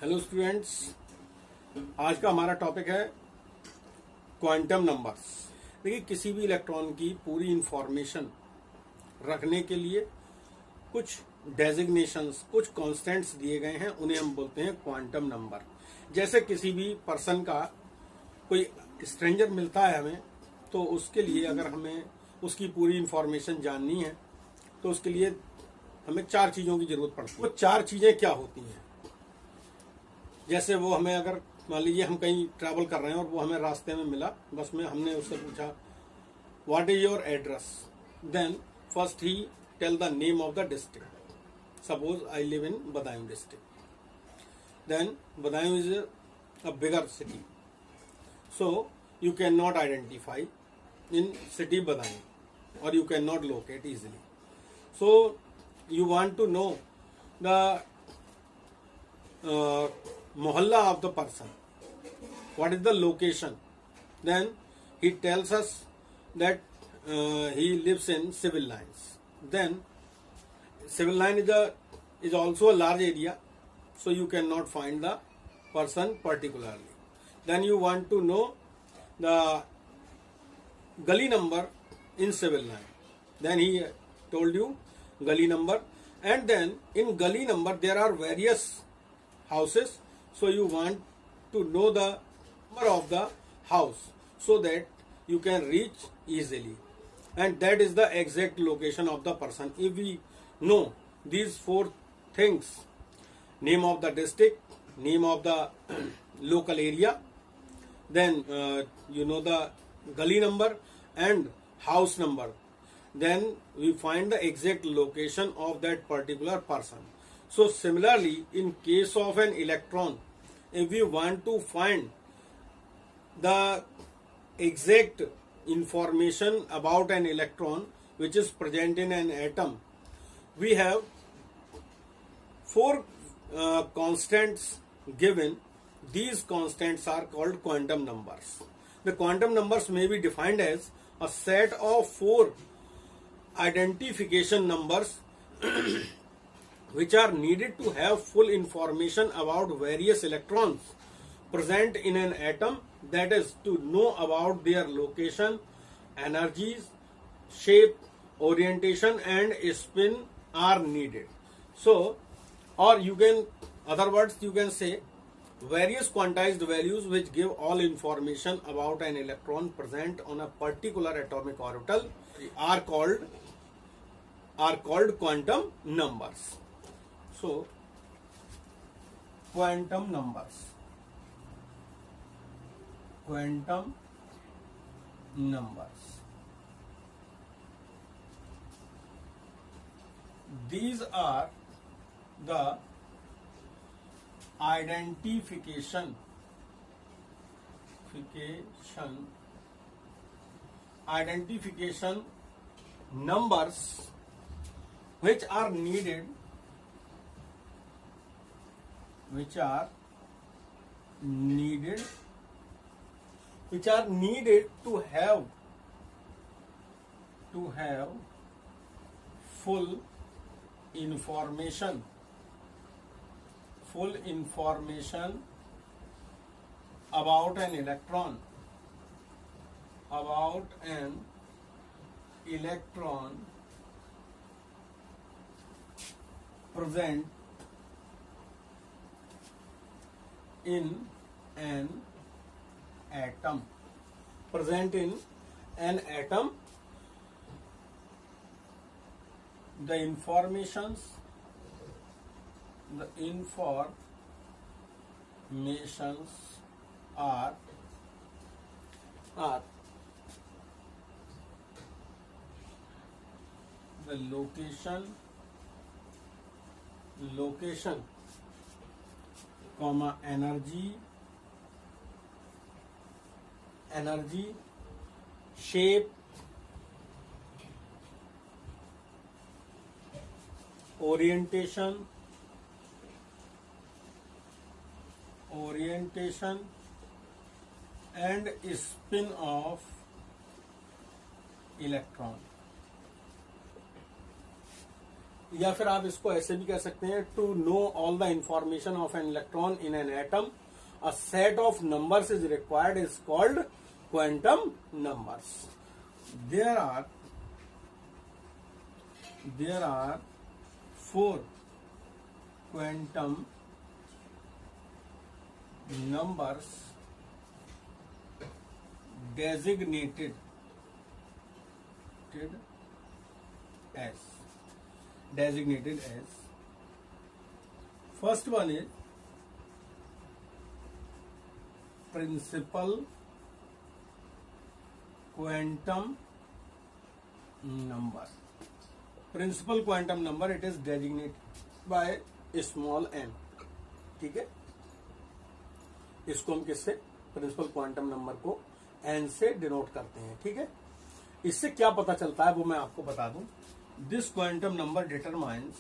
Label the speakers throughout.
Speaker 1: Hello students, आज का हमारा टॉपिक है क्वांटम नंबर्स। देखिए, किसी भी इलेक्ट्रॉन की पूरी इंफॉर्मेशन रखने के लिए कुछ डेजिग्नेशंस, कुछ कांस्टेंट्स दिए गए हैं, उन्हें हम बोलते हैं क्वांटम नंबर। जैसे किसी भी पर्सन का कोई स्ट्रेंजर मिलता है हमें, तो उसके लिए अगर हमें उसकी पूरी इंफॉर्मेशन जाननी है तो उसके लिए हमें 4 चीज़ों की जरूरत पड़ती है। वो 4 चीज़ें क्या होती हैं? जैसे वो हमें, अगर मान लीजिए हम कहीं ट्रैवल कर रहे हैं और वो हमें रास्ते में मिला बस में, हमने उससे पूछा what is your address, then first ही tell the name of the district. Suppose I live in Badaun district, then Badaun is a bigger city, so you cannot identify in city Badaयूं or you cannot locate easily. So you want to know the mohalla of the person, what is the location. Then he tells us that he lives in civil lines. Then civil line is also a large area, so you cannot find the person particularly. Then you want to know the gully number in civil line. Then he told you gully number, and then in gully number there are various houses, so you want to know the number of the house so that you can reach easily, and that is the exact location of the person. If we know these 4 things, name of the district, name of the local area, then you know the gully number and house number, then we find the exact location of that particular person. So similarly, in case of an electron, if we want to find the exact information about an electron which is present in an atom, we have 4 constants given. These constants are called quantum numbers. The quantum numbers may be defined as a set of 4 identification numbers which are needed to have full information about various electrons present in an atom, that is, to know about their location, energies, shape, orientation and spin are needed. So, or you can, other words you can say, various quantized values which give all information about an electron present on a particular atomic orbital are called quantum numbers. So quantum numbers, these are the identification numbers which are needed to have full information about an electron present in an atom. The informations are the location, comma, energy, shape, orientation and spin of electron. या फिर आप इसको ऐसे भी कह सकते हैं, to know all the information of an electron in an atom a set of numbers is required is called quantum numbers. There are four quantum numbers designated as. First one is principal quantum number. Principal quantum number, it is designated by small m. ठीक है, इसको हम किससे, principal quantum number को n से denote करते हैं. ठीक है, इससे क्या पता चलता है वो मैं आपको बता दूं. This quantum number determines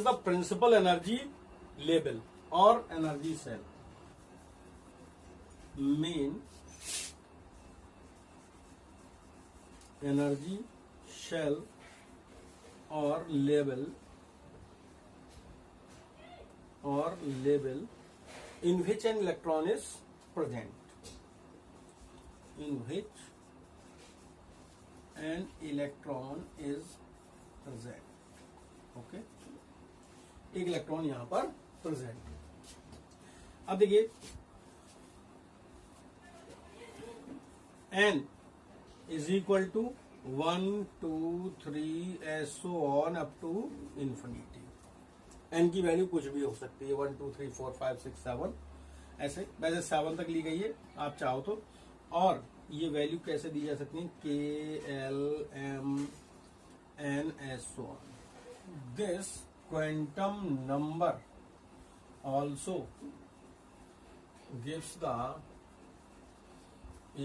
Speaker 1: the principal energy level or energy cell. Mean energy shell or level in which an electron is present. Okay, एक इलेक्ट्रॉन यहां पर प्रेजेंट. अब देखिए, n is equal to 1 2 3 so on up to infinity. n की value कुछ भी हो सकती है, 1 2 3 4 5 6 7 ऐसे. वैसे 7 तक ली गई है आप चाहो तो. और ये वैल्यू कैसे दी जा सकती है, k l m n so on. This quantum number also gives the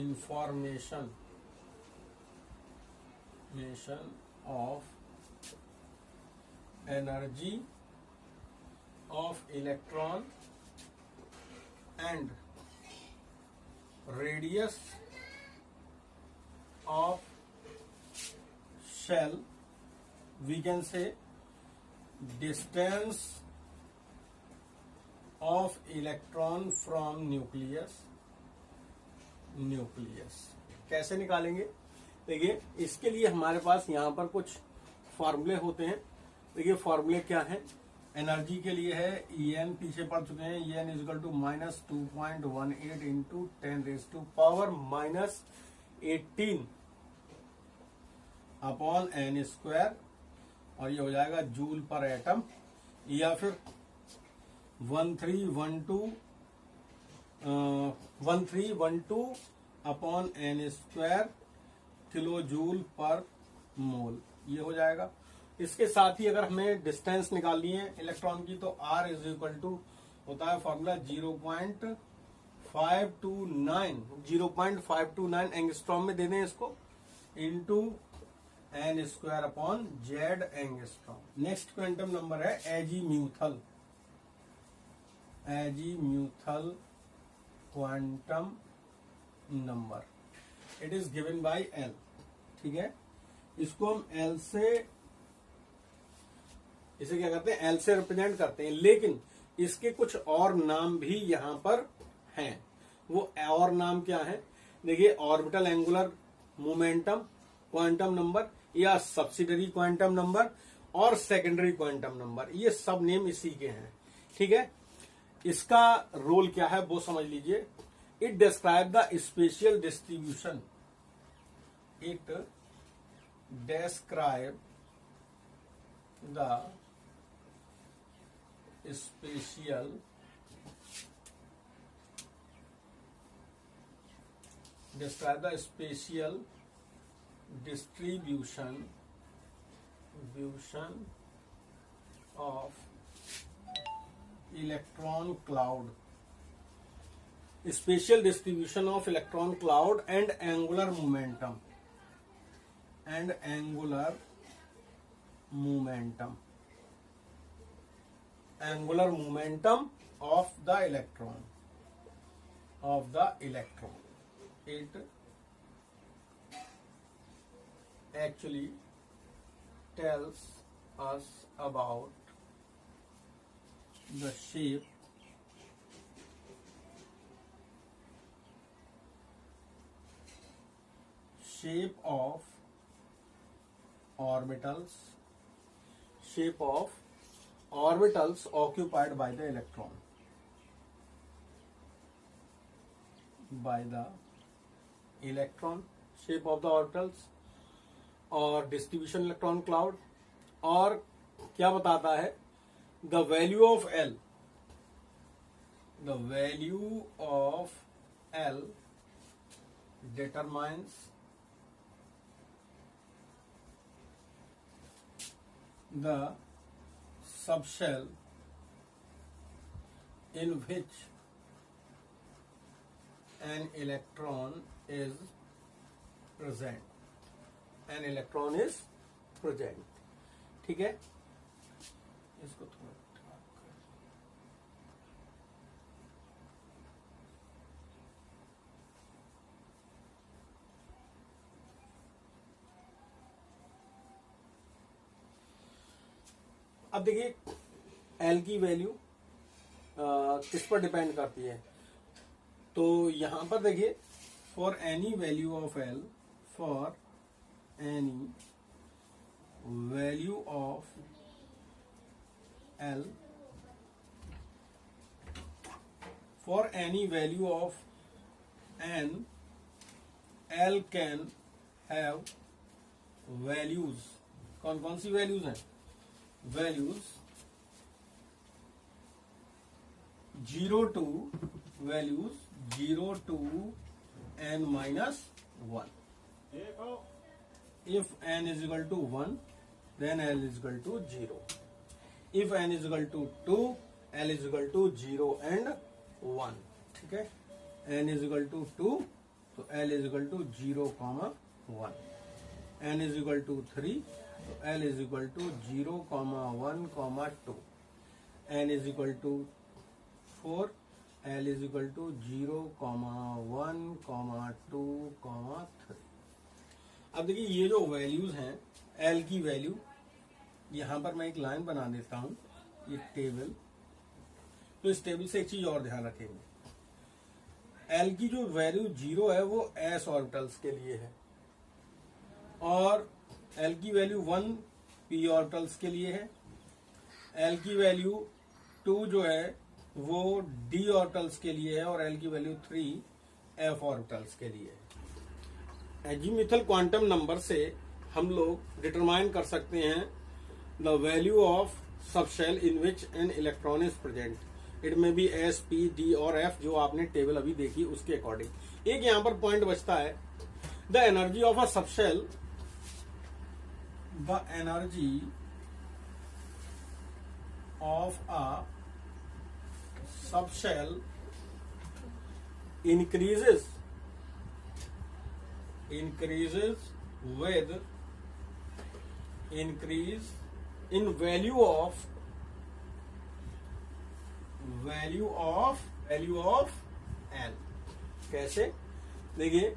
Speaker 1: information of energy of electron and radius of shell. We can say distance of electron from nucleus. कैसे निकालेंगे? देखिए, इसके लिए हमारे पास यहाँ पर कुछ फॉर्मूले होते हैं. देखिए फॉर्मूले क्या है. एनर्जी के लिए है En, पीछे पढ़ चुके हैं. En is equal to -2.18 into 10⁻⁻18 upon n square, और ये हो जाएगा जूल पर एटम, या फिर 1312 upon n square kilo joule पर मोल, ये हो जाएगा. इसके साथ ही अगर हमें डिस्टेंस निकालनी है इलेक्ट्रॉन की, तो R इज इक्वल टू होता है फॉर्मूला 0.529 एंगस्ट्रॉम में दे दें इसको, into n square upon Z angstrom. Next quantum number है azimuthal quantum number. It is given by L. ठीक है, इसको हम L से, इसे क्या करते हैं, L से रिप्रेजेंट करते हैं. लेकिन इसके कुछ और नाम भी यहां पर हैं. वो और नाम क्या है? देखिए, orbital angular momentum quantum number, या सब्सिडरी क्वांटम नंबर, और सेकेंडरी क्वांटम नंबर. ये सब नेम इसी के हैं. ठीक है, इसका रोल क्या है वो समझ लीजिए. It describe the spatial distribution. It describe the spatial distribution of electron cloud. Spatial distribution of electron cloud and angular momentum. Angular momentum of the electron. of the electron. It actually tells us about the shape of orbitals occupied by the electron, shape of the orbitals और distribution electron cloud. और क्या बताता है? The value of L, determines the subshell in which an electron is present. ठीक है, इसको थोड़ा अब देखिए एल की वैल्यू किस पर डिपेंड करती है. तो यहां पर देखिए for any value of l, for any value of l, for any value of n, l can have values. कौन कौन सी वैल्यूज हैं? Values 0 to n minus 1. If n is equal to 1, then L is equal to 0. If n is equal to 2, L is equal to 0 and 1. ठीक है, n is equal to 2, तो L is equal to 0, 1. n is equal to 3, तो L is equal to 0, 1, 2. n is equal to 4, L is equal to 0, 1, 2, 3. अब देखिए ये जो values हैं L की वैल्यू, यहां पर मैं एक लाइन बना देता हूं, ये टेबल. तो इस टेबल से एक चीज और ध्यान रखेंगे, L की जो वैल्यू 0 है वो s ऑर्बिटल्स के लिए है, और L की वैल्यू 1 p ऑर्बिटल्स के लिए है. L की वैल्यू 2 जो है वो d ऑर्बिटल्स के लिए है, और L की वैल्यू 3 f ऑर्बिटल्स के लिए है. एजीमुथल क्वांटम नंबर से हम लोग डिटरमाइन कर सकते हैं the value of subshell in which an electron is present. It में बी एस, पी, डी और एफ, जो आपने टेबल अभी देखी उसके अकॉर्डिंग. एक यहां पर पॉइंट बचता है, the energy of a subshell, the energy of a subshell increases with increase in value of L. कैसे? देखिए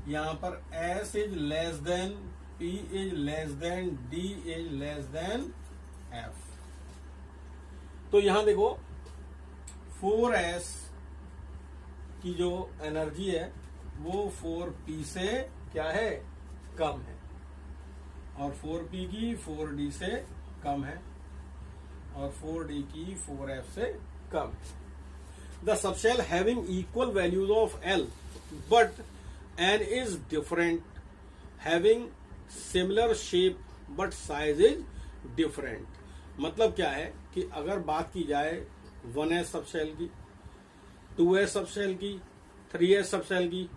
Speaker 1: यहां पर S is less than, P is less than, D is less than F. तो यहां देखो 4S की जो energy है वो 4P से क्या है? कम है, और 4P की 4D से कम है, और 4D की 4F से कम है. The subshell having equal values of L but N is different, having similar shape but size is different. मतलब क्या है कि अगर बात की जाए 1s सबशेल की, 2s सबशेल की, 3s सबशेल की,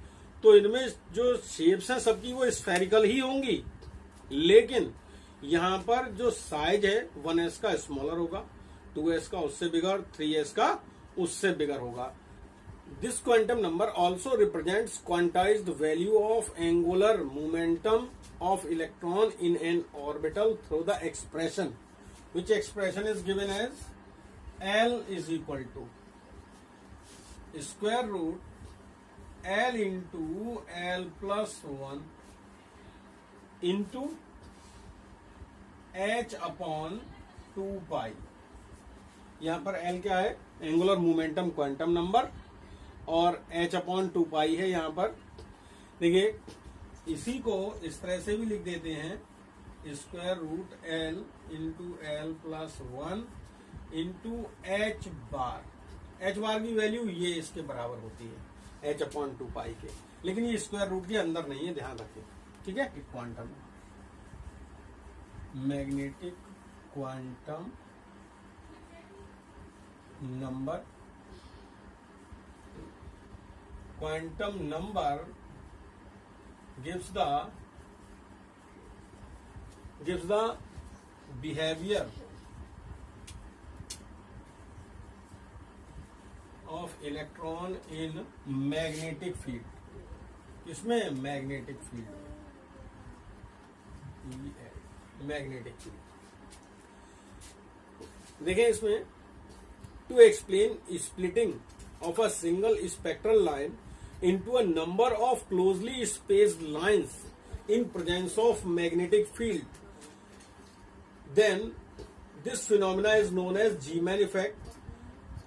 Speaker 1: तो इनमें जो शेप्स हैं सबकी वो स्फेरिकल ही होंगी, लेकिन यहां पर जो साइज है 1s का स्मॉलर होगा, 2s का उससे बिगर, 3s का उससे बिगर होगा. This quantum number also represents quantized value of angular momentum of electron in an orbital through the expression, which expression is given as L is equal to square root L into L plus 1 into h upon 2 pi. यहां पर l क्या है? Angular momentum quantum number, और h upon 2 pi है यहां पर। देखिए, इसी को इस तरह से भी लिख देते हैं, square root L into L plus 1 into H bar. H bar की वैल्यू ये इसके बराबर होती है एच अपॉन 2 पाई के, लेकिन ये स्क्वायर रूट के अंदर नहीं है, ध्यान रखें। ठीक है, quantum magnetic quantum number, quantum number gives the behavior of electron in magnetic field। किसमें? Magnetic field, magnetic field. देखें इसमें, to explain splitting of a single spectral line into a number of closely spaced lines in presence of magnetic field, then this phenomena is known as Zeeman effect।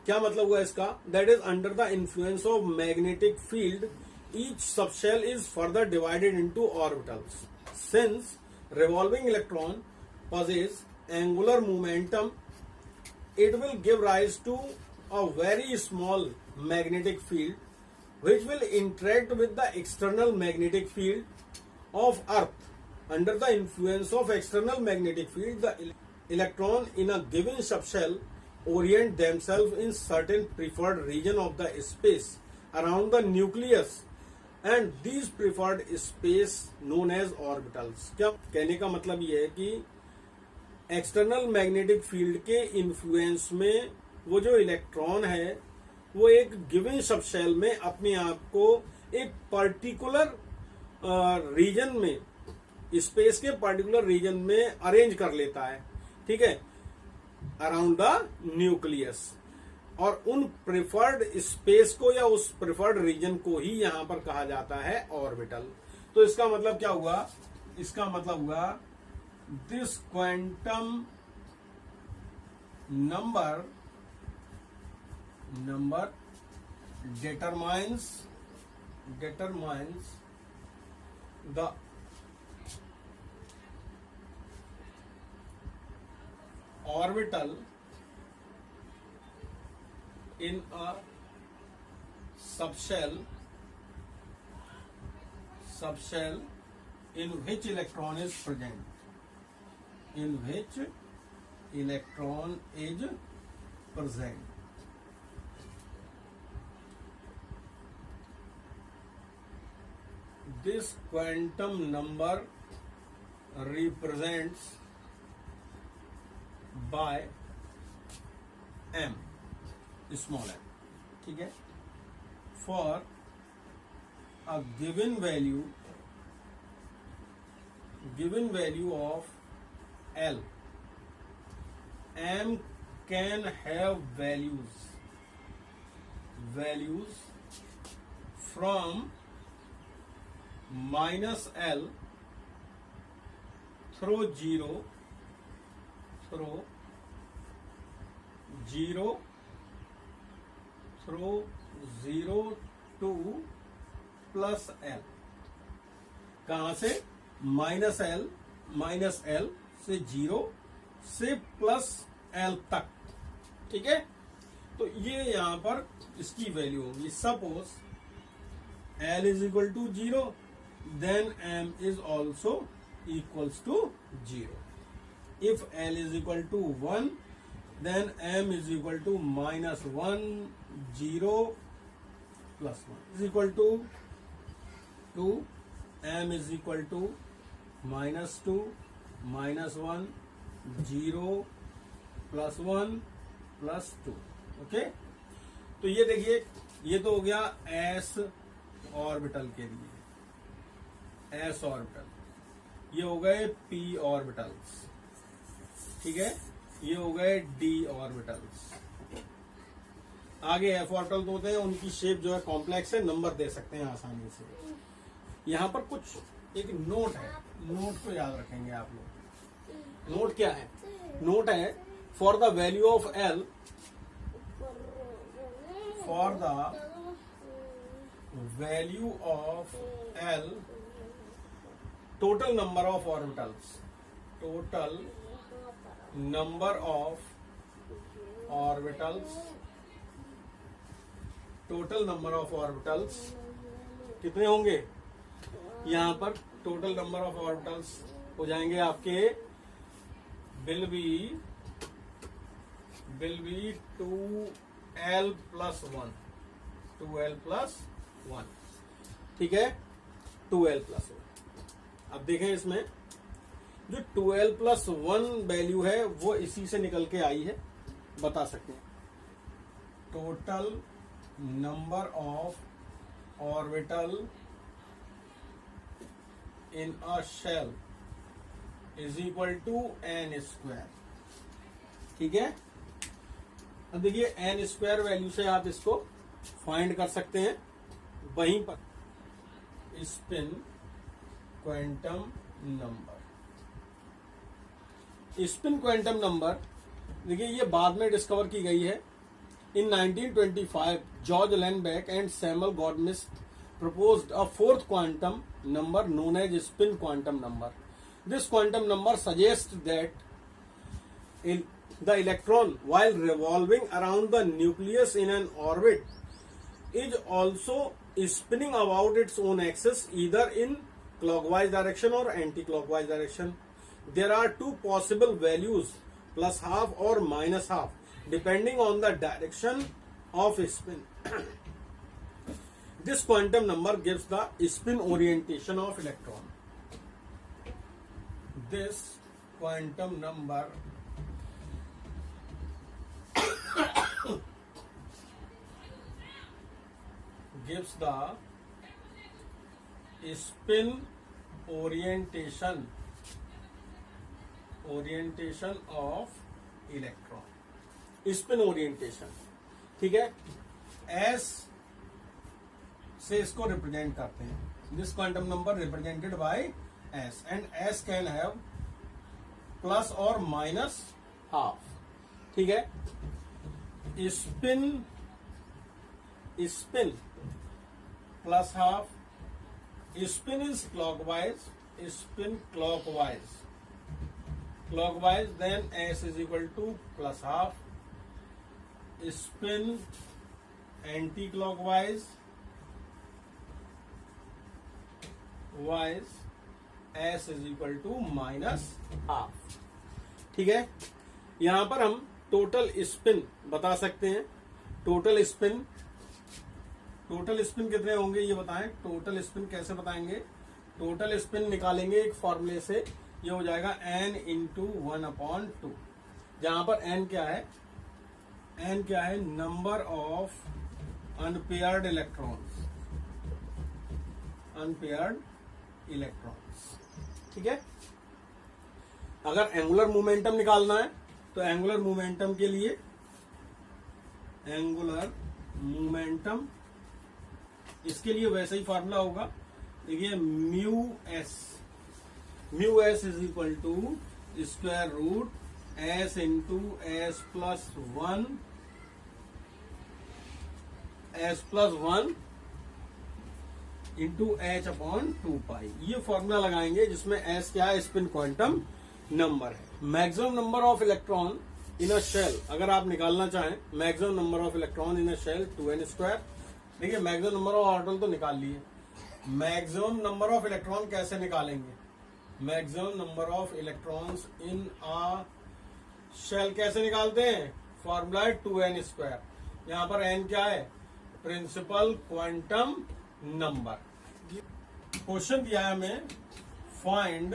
Speaker 1: क्या मतलब हुआ इसका? That is, under the influence of magnetic field, each subshell is further divided into orbitals। Since revolving electron possesses angular momentum, it will give rise to a very small magnetic field which will interact with the external magnetic field of Earth। Under the influence of external magnetic field, the electron in a given subshell orient themselves in certain preferred region of the space around the nucleus, and these preferred space known as orbitals। क्या कहने का मतलब ये है कि external magnetic field के influence में वो जो इलेक्ट्रॉन है वो एक गिवन सबशेल में अपने आप को एक पर्टिकुलर रीजन में, स्पेस के पर्टिकुलर रीजन में अरेंज कर लेता है। ठीक है, अराउंड द न्यूक्लियस, और उन प्रिफर्ड स्पेस को या उस प्रिफर्ड रीजन को ही यहां पर कहा जाता है ऑर्बिटल। तो इसका मतलब क्या हुआ? इसका मतलब हुआ this quantum number determines the orbital in a subshell in which electron is present, This quantum number represents by m, small m। ठीक है, for a given value of L, m can have values from minus L through 0 through 0 to plus L। कहां से? Minus L से 0 से plus L तक। ठीक है, तो ये यहां पर इसकी वैल्यू होगी। Suppose L is equal to 0, then m is also equals to 0। If L is equal to 1, then m is equal to minus 1, 0 plus 1 is equal to 2, m is equal to minus 2, minus 1, 0 plus 1 plus 2। Okay, तो ये देखिए, ये तो हो गया s orbital के लिए, s orbital. ये हो गए p ऑर्बिटल्स। ठीक है, ये हो गए d ऑर्बिटल्स। आगे एफ ऑर्बिटल्स होते हैं, उनकी शेप जो है कॉम्प्लेक्स है, नंबर दे सकते हैं आसानी से। यहाँ पर कुछ एक नोट है, नोट को याद रखेंगे आप लोग। नोट क्या है? नोट है for the value of l, for the value of L, total number of orbitals, total number of orbitals, total number of orbitals कितने होंगे? यहां पर टोटल नंबर ऑफ ऑर्बिटल्स हो जाएंगे आपके विल बी 2l + 1, 2l + 1, ठीक है, 2l + 1। अब देखें इसमें जो 2l + 1 वैल्यू है वो इसी से निकल के आई है, बता सकते हैं। Total number of orbital in a shell is equal to n², ठीक है। अब देखिए n² वैल्यू से आप इसको फाइंड कर सकते हैं। वहीं पर spin quantum number, spin quantum number देखिए ये बाद में डिस्कवर की गई है। In 1925 George Landback and Samuel Goudsmit proposed a fourth quantum number known as spin quantum number. This quantum number suggests that the electron, while revolving around the nucleus in an orbit, is also spinning about its own axis, either in clockwise direction or anti-clockwise direction. There are two possible values, +½ or -½ depending on the direction of spin. This quantum number gives the spin orientation of electron. This quantum number gives the spin orientation of electron. Spin orientation, ठीक है, S से इसको represent करते हैं। This quantum number represented by S and S can have plus और -½ ठीक है। Spin +½ spin is clockwise then S is equal to +½ spin anticlockwise S is equal to -½ ठीक है। यहां पर हम टोटल स्पिन बता सकते हैं। टोटल स्पिन कितने होंगे ये बताएं। टोटल स्पिन कैसे बताएंगे? टोटल स्पिन निकालेंगे एक फॉर्मूले से, ये हो जाएगा n × 1/2, जहां पर n क्या है? n क्या है? नंबर ऑफ अनपेयर्ड इलेक्ट्रॉन्स, ठीक है। अगर एंगुलर मोमेंटम निकालना है तो एंगुलर मोमेंटम के लिए इसके लिए वैसा ही फार्मूला होगा। देखिए μs is equal to √S + 1 into h/2π, ये फॉर्मूला लगाएंगे जिसमें S क्या है? स्पिन क्वांटम नंबर है। Maximum number of electron in a shell अगर आप निकालना चाहें, maximum number of electron in a shell 2n²। देखिए मैक्सिमम नंबर ऑफ ऑर्बिटल तो निकाल लिए, मैक्सिमम नंबर ऑफ इलेक्ट्रॉन कैसे निकालेंगे? Maximum number of electrons in a shell कैसे निकालते हैं? फॉर्मूला है 2n²। यहाँ पर n क्या है? Principal quantum number. क्वेश्चन दिया है हमें, find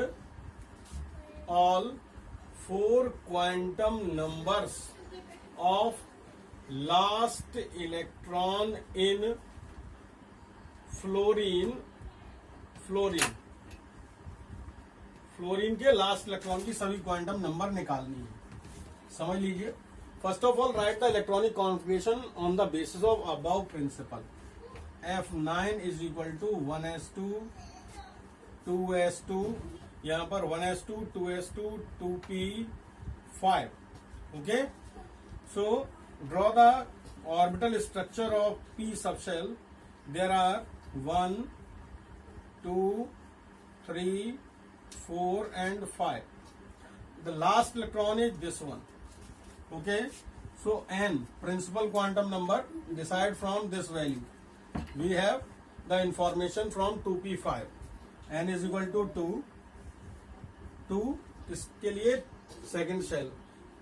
Speaker 1: all 4 quantum numbers of last electron in fluorine के लास्ट इलेक्ट्रॉन की सभी क्वांटम नंबर निकालनी है। समझ लीजिए, First of all, write the electronic configuration on the basis of above principle. F9 is equal to 1s2, 2s2, यहाँ पर 1s2, 2s2, 2p5. Okay? So, draw the orbital structure of p subshell. There are 1, 2, 3, 4 and 5. The last electron is this one. Okay, so n, principal quantum number, decide from this value. We have the information from 2p5. n is equal to 2. 2 इसके लिए second shell.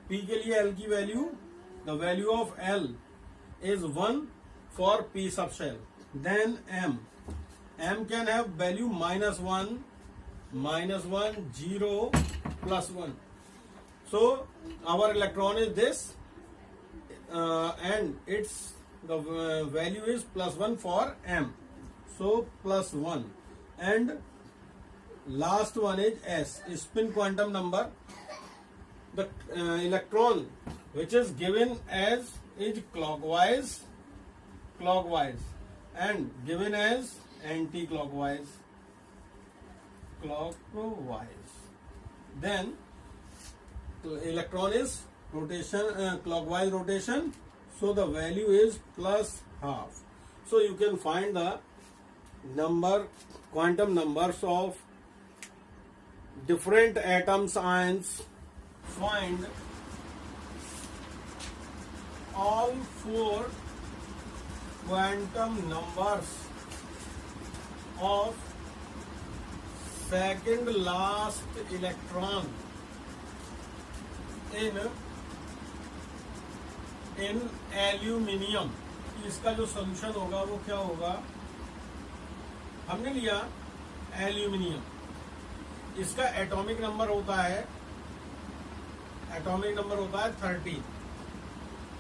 Speaker 1: p के लिए l की value, the value of l is 1 for p subshell. Then m can have value -1, -1, 0, +1. So our electron is this, and its the value is +1 for m. So +1, and last one is s, spin quantum number. The electron which is given as is clockwise, and given as anti-clockwise. Then electron is rotation, clockwise rotation, so the value is +12. So you can find the quantum numbers of different atoms, ions. Find all 4 quantum numbers of second last electron in aluminium. इसका जो solution होगा वो क्या होगा? हमने लिया aluminium, इसका atomic number होता है 13.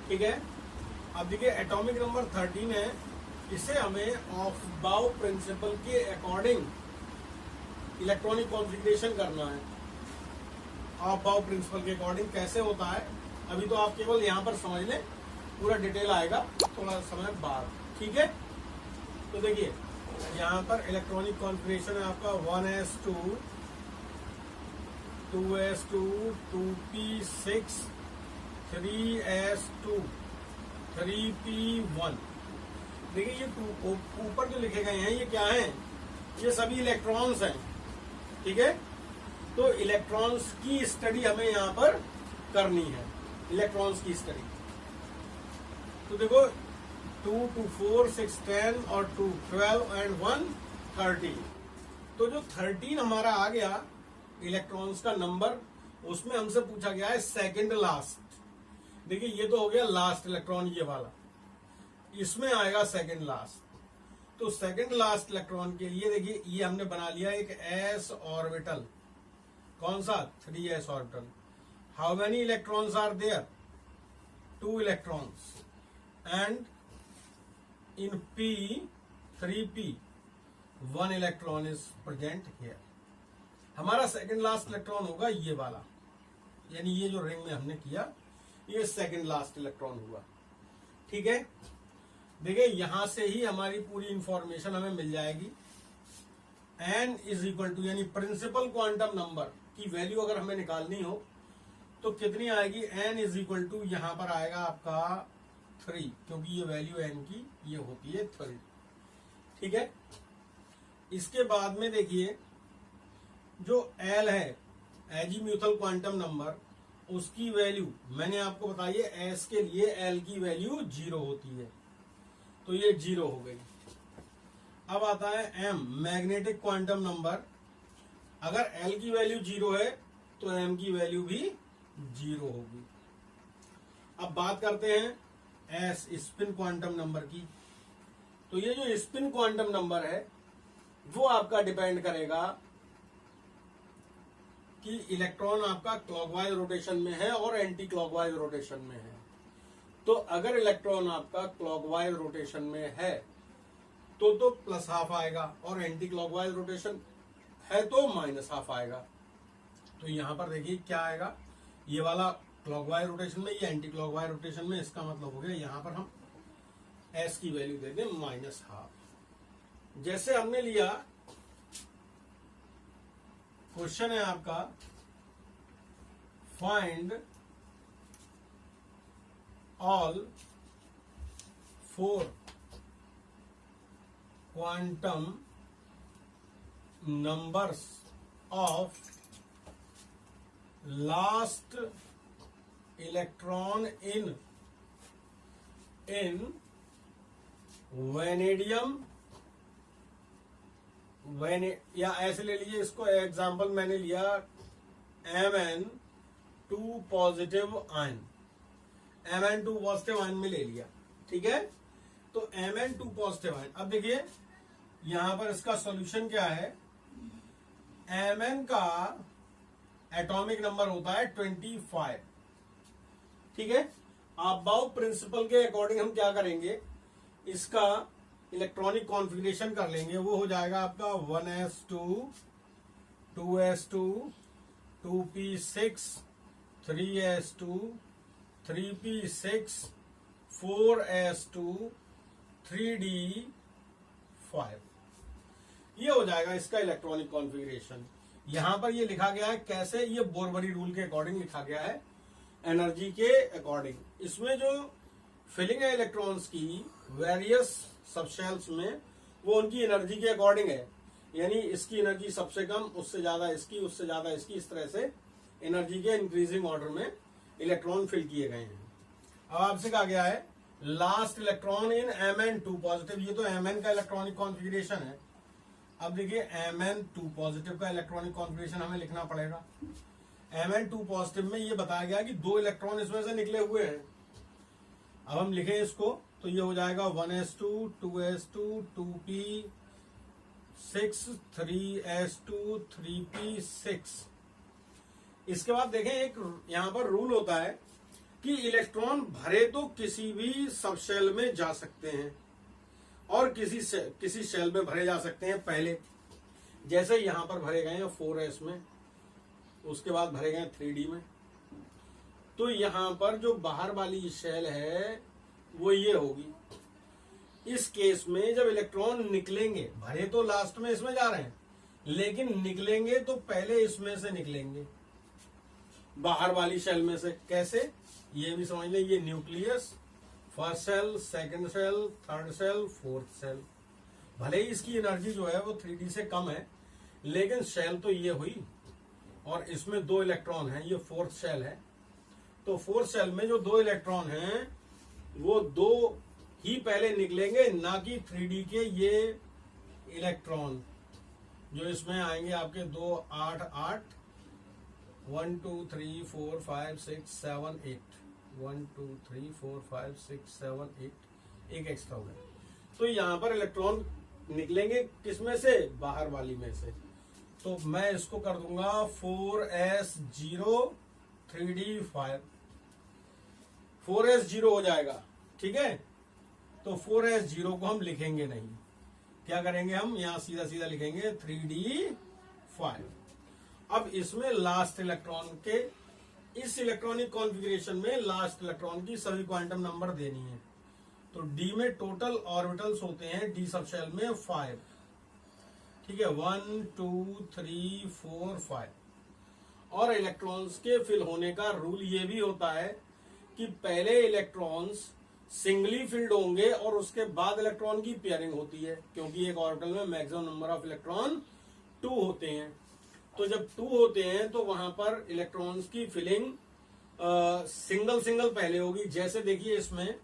Speaker 1: ठीक है, अब देखिए एटॉमिक नंबर 13 है, इसे हमें ऑफ बाउ प्रिंसिपल के अकॉर्डिंग इलेक्ट्रॉनिक कॉन्फ़िगरेशन करना है. ऑफ बाउ प्रिंसिपल के अकॉर्डिंग कैसे होता है अभी तो आप केवल यहाँ पर समझ लें, पूरा डिटेल आएगा थोड़ा समय बाद. ठीक है, तो देखिए यहाँ पर इलेक्ट्रॉनिक कॉन्फ़िगरेशन है आपका 1s2, 2s2, 2p6, 3s2, 3p1. देखिए ये ऊपर जो लिखे गए हैं ये क्या है? ये सभी इलेक्ट्रॉन्स हैं. ठीक है, तो इलेक्ट्रॉन्स की स्टडी हमें यहाँ पर करनी है, इलेक्ट्रॉन्स की स्टडी. तो देखो 2, 2, 4, 6, 10 और 2, 12 एंड 1, 13. तो जो 13 हमारा आ गया इलेक्ट्रॉन्स का नंबर, उसमें हमसे पूछा गया है सेकंड लास्ट. देखिए ये तो हो गया लास्ट इलेक्ट्रॉन, ये वाला, इसमें आएगा सेकंड लास्ट. तो सेकंड लास्ट इलेक्ट्रॉन के लिए देखिए ये हमने बना लिया एक एस ऑर्बिटल. कौन सा? 3s orbital. How many electrons are there? 2 electrons. And in p, 3p, 1 electron is present here. हमारा सेकंड लास्ट इलेक्ट्रॉन होगा ये वाला, यानी ये जो रिंग में हमने किया ये सेकंड लास्ट इलेक्ट्रॉन हुआ. ठीक है, देखिए यहां से ही हमारी पूरी इंफॉर्मेशन हमें मिल जाएगी. n इज इक्वल टू, यानी प्रिंसिपल क्वांटम नंबर की वैल्यू अगर हमें निकालनी हो तो कितनी आएगी? n इज इक्वल टू यहां पर आएगा आपका 3, क्योंकि ये वैल्यू n की ये होती है 3. ठीक है, इसके बाद में देखिए जो l है एजीम्यूथल क्वांटम नंबर, उसकी वैल्यू मैंने आपको बताई है s के लिए l की वैल्यू 0 होती है, तो ये 0 हो गई. अब आता है m, मैग्नेटिक क्वांटम नंबर. अगर l की वैल्यू 0 है तो m की वैल्यू भी 0 होगी. अब बात करते हैं s, स्पिन क्वांटम नंबर की. तो ये जो स्पिन क्वांटम नंबर है वो आपका डिपेंड करेगा कि इलेक्ट्रॉन आपका क्लॉकवाइज रोटेशन में है और एंटी क्लॉकवाइज रोटेशन में है. तो अगर इलेक्ट्रॉन आपका क्लॉकवाइज रोटेशन में है तो +12 आएगा, और एंटी क्लॉकवाइज रोटेशन है तो -12 आएगा. तो यहां पर देखिए क्या आएगा, ये वाला क्लॉकवाइज रोटेशन में, ये एंटी क्लॉकवाइज रोटेशन में। इसका मतलब हो गया यहां पर हम एस की वैल्यू दे दें -12। जैसे हमने लिया, क्वेश्चन है आपका find all 4 quantum numbers of last electron in vanadium, या ऐसे ले लीजिए इसको, एग्जांपल मैंने लिया Mn2 positive ion, Mn2 positive ion में ले लिया, ठीक है। तो Mn2 पॉजिटिव आयन, अब देखिए यहां पर इसका सॉल्यूशन क्या है। Mn का एटॉमिक नंबर होता है 25, ठीक है। अबाउ प्रिंसिपल के अकॉर्डिंग हम क्या करेंगे, इसका इलेक्ट्रॉनिक कॉन्फ़िगरेशन कर लेंगे। वो हो जाएगा आपका 1s2, 2s2, 2p6, 3s2, 3p6, 4s2, 3d5। ये हो जाएगा इसका इलेक्ट्रॉनिक कॉन्फ़िगरेशन। यहां पर ये लिखा गया है कैसे, ये बोरबरी रूल के अकॉर्डिंग लिखा गया है, एनर्जी के अकॉर्डिंग। इसमें जो फिलिंग है इलेक्ट्रॉन्स की वेरियस सबशेल्स में, वो उनकी एनर्जी के अकॉर्डिंग है। यानी इसकी एनर्जी सबसे कम, उससे ज्यादा इसकी, उससे ज्यादा इसकी, इस तरह से एनर्जी के इंक्रीजिंग ऑर्डर में इलेक्ट्रॉन फिल किए गए हैं। अब आपसे कहा गया है last electron in Mn2 positive, ये तो Mn का इलेक्ट्रॉनिक कॉन्फ़िगरेशन है। अब देखिए Mn2 पॉजिटिव का इलेक्ट्रॉनिक कॉन्फ़िगरेशन हमें लिखना पड़ेगा। Mn2 पॉजिटिव में ये बताया गया कि 2 इलेक्ट्रॉन इसमें से निकले हुए हैं। अब हम लिखें इसको तो ये हो जाएगा 1s2, 2s2, 2p6, 3s2, 3p6। इसके बाद देखें एक यहां पर रूल होता है कि इलेक्ट्रॉन भरे तो किसी भी सबशेल में जा सकते हैं और किसी शेल में भरे जा सकते हैं पहले। जैसे यहां पर भरे गए हैं 4s में, उसके बाद भरे गए 3d में। तो यहां पर जो बाहर वाली शेल है वो ये होगी। इस केस में जब इलेक्ट्रॉन निकलेंगे, भरे तो लास्ट में इसमें जा रहे हैं, लेकिन निकलेंगे तो पहले इसमें से निकलेंगे, बाहर वाली शेल में से। कैसे, ये भी समझ लें, ये nucleus, first cell, second cell, third cell, fourth cell. भले ही इसकी एनर्जी जो है वो 3d से कम है, लेकिन शेल तो ये हुई और इसमें 2 इलेक्ट्रॉन हैं, ये फोर्थ शेल है। तो फोर्थ शेल में जो 2 इलेक्ट्रॉन हैं वो 2 ही पहले निकलेंगे, ना कि 3d के ये इलेक्ट्रॉन जो इसमें आएंगे आपके 2, 8, 8, 1, 2, 3, 4, 5, 6, 7, 8, 1, 2, 3, 4, 5, 6, 7, 8, एक एक्स्ट्रा हो गया। तो यहां पर इलेक्ट्रॉन निकलेंगे किसमें से, बाहर वाली में से। तो मैं इसको कर दूंगा 4s0, 3d5, 4s0 हो जाएगा, ठीक है। तो 4s0 को हम लिखेंगे नहीं, क्या करेंगे हम यहां सीधा सीधा लिखेंगे 3d5। अब इसमें लास्ट इलेक्ट्रॉन के, इस इलेक्ट्रॉनिक कॉन्फ़िगरेशन में लास्ट इलेक्ट्रॉन की सभी क्वांटम नंबर देनी है। तो d में टोटल ऑर्बिटल्स होते हैं d सबशेल में 5, ठीक है, 1, 2, 3, 4, 5। और इलेक्ट्रॉन्स के फिल होने का रूल ये भी होता है कि पहले इलेक्ट्रॉन्स सिंगली फिल्ड होंगे और उसके बाद इलेक्ट्रॉन की पेयरिंग होती है, क्योंकि एक ऑर्बिटल में मैक्सिमम नंबर ऑफ इलेक्ट्रॉन 2 होते हैं। तो जब 2 होते हैं तो वहां पर इलेक्ट्रॉन्स की फिलिंग सिंगल सिंगल पहले होगी। जैसे देखिए इसमें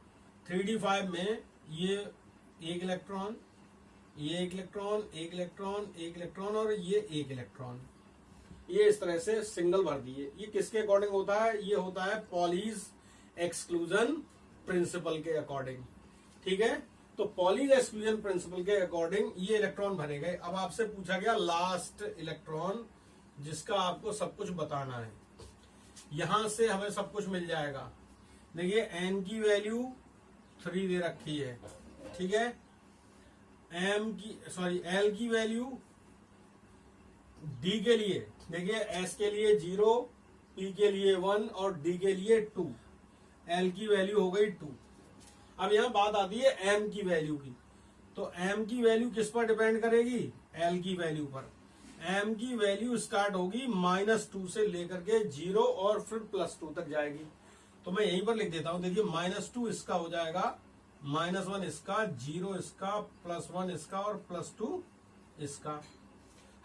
Speaker 1: 3d5 में ये एक इलेक्ट्रॉन, ये एक इलेक्ट्रॉन, एक इलेक्ट्रॉन, एक इलेक्ट्रॉन और ये एक इलेक्ट्रॉन, ये इस तरह से सिंगल भर दिए। ये किसके अकॉर्डिंग होता है, ये होता है पॉलीज एक्सक्लूजन प्रिंसिपल के अकॉर्डिंग, ठीक है। तो पॉलीज एक्सक्लूजन प्रिंसिपल के अकॉर्डिंग ये इलेक्ट्रॉन भरे गए। अब आपसे पूछा गया लास्ट इलेक्ट्रॉन, जिसका आपको सब कुछ बताना है। यहां से हमें सब कुछ मिल जाएगा। देखिए n की वैल्यू 3 दे रखी है, ठीक है। L की वैल्यू D के लिए देखिए, S के लिए 0, P के लिए 1 और D के लिए 2, L की वैल्यू हो गई 2। अब यहां बात आती है M की वैल्यू की। तो M की वैल्यू किस पर डिपेंड करेगी? L की वैल्यू पर। M की वैल्यू स्टार्ट होगी -2 से लेकर के 0 और फिर +2 तक जाएगी। तो मैं यहीं पर लिख देता हूं, देखिए -2 इसका हो जाएगा, -1 इसका, 0 इसका, +1 इसका और +2 इसका।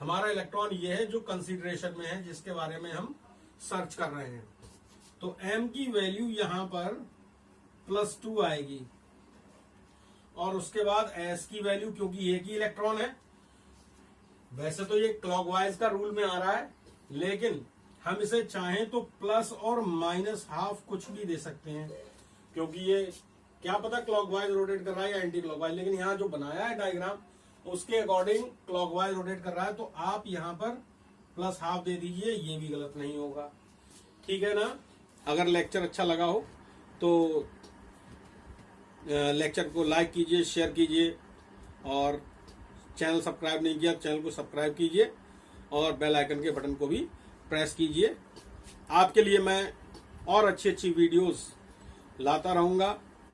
Speaker 1: हमारा इलेक्ट्रॉन ये है जो कंसीडरेशन में है, जिसके बारे में हम सर्च कर रहे हैं। तो M की वैल्यू यहां पर +2 आएगी और उसके बाद S की वैल्यू, क्योंकि एक ही इलेक्ट्रॉन है, वैसे तो ये क्लॉकवाइज का रूल में आ रहा है, लेकिन हम इसे चाहें तो प्लस और -½ कुछ भी दे सकते हैं, क्योंकि ये क्या पता क्लॉकवाइज रोटेट कर रहा है या एंटी क्लॉकवाइज, लेकिन यहाँ जो बनाया है डायग्राम उसके अकॉर्डिंग क्लॉकवाइज रोटेट कर रहा है। तो आप यहाँ पर +½ दे दीजिए, ये भी गलत नहीं होगा। ठीक है ना? अगर लेक्चर अच्छा लगा हो तो लेक्चर को लाइक कीजिए, शेयर कीजिए, और चैनल सब्सक्राइब नहीं किया चैनल को सब्सक्राइब कीजिए और बेल आइकन के बटन को भी प्रेस कीजिए। आपके लिए मैं और अच्छी वीडियोस लाता रहूंगा।